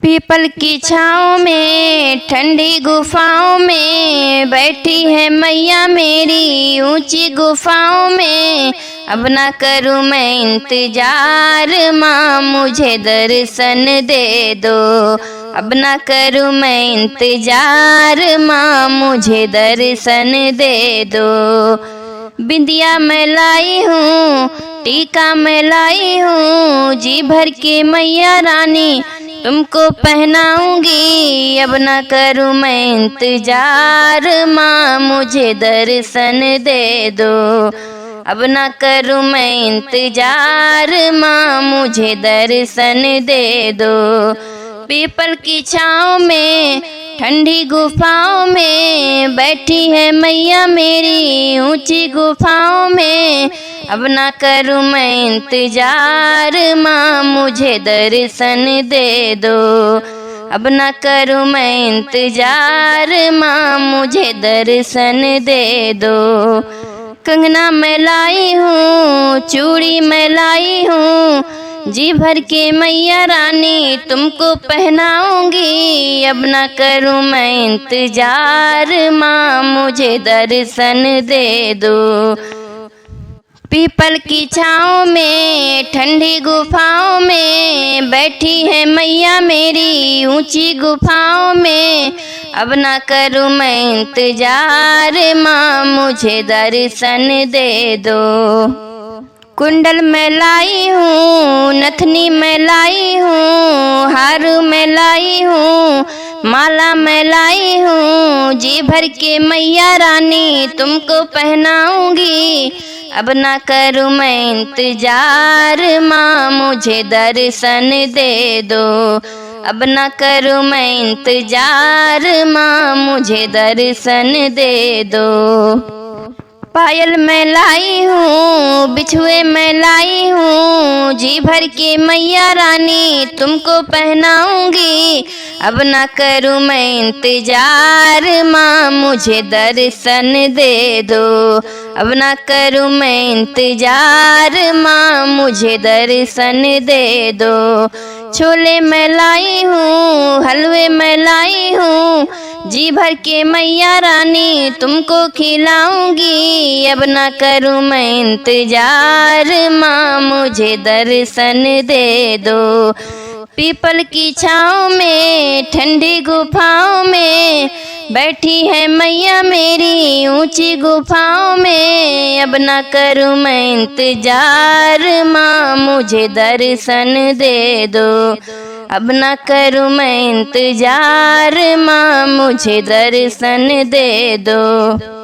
People की छाँव में ठंडी गुफाओं में बैठी है मैया मेरी ऊंची गुफाओं में। अब ना करूँ मैं इंतजार माँ मुझे दर्शन दे दो। अब ना करूँ मैं इंतजार माँ मुझे दर्शन दे दो। बिंदिया मैं लाई हूँ टीका मैं लाई हूँ जी भर के मैया रानी तुमको पहनाऊंगी। अब ना करूँ मैं इंतजार माँ मुझे दर्शन दे दो। अब ना करूँ मैं इंतजार माँ मुझे दर्शन दे दो। पीपल की छाँव में ठंडी गुफाओं में बैठी है मैया मेरी ऊंची गुफाओं में। अब ना करूँ मैं इंतजार माँ मुझे दर्शन दे दो। अब ना करूँ मैं इंतजार माँ मुझे दर्शन दे दो। कंगना मैं लाई हूँ चूड़ी मैं लाई हूँ जी भर के मैया रानी तुमको पहनाऊंगी। अब ना करूँ मैं इंतजार माँ मुझे दर्शन दे दो। पीपल की छाँव में ठंडी गुफाओं में बैठी है मैया मेरी ऊंची गुफाओं में। अब ना करूँ मैं इंतजार माँ मुझे दर्शन दे दो। कुंडल मैं लाई हूँ नथनी मैं लाई हूँ हार मैं लाई हूँ माला मैं लाई हूँ जी भर के मैया रानी तुमको पहनाऊंगी। अब ना करूँ मैं इंतजार माँ मुझे दर्शन दे दो। अब ना करूँ मैं इंतजार माँ मुझे दर्शन दे दो। पायल मैं लाई हूँ बिछुए मैं लाई हूँ जी भर के मैया रानी तुमको पहनाऊंगी। अब ना करूँ मैं इंतजार माँ मुझे दर्शन दे दो। अब ना करूँ मैं इंतजार माँ मुझे दर्शन दे दो। छोले मैं लाई हूँ हलवे मैं लाई हूँ जी भर के मैया रानी तुमको खिलाऊंगी। अब ना करूँ मैं इंतजार माँ मुझे दर्शन दे दो। पीपल की छाँव में ठंडी गुफाओं में बैठी है मैया मेरी ऊंची गुफाओं में। अब ना करूँ मैं इंतजार माँ मुझे दर्शन दे दो। अब ना करूँ मैं इंतजार माँ मुझे दर्शन दे दो।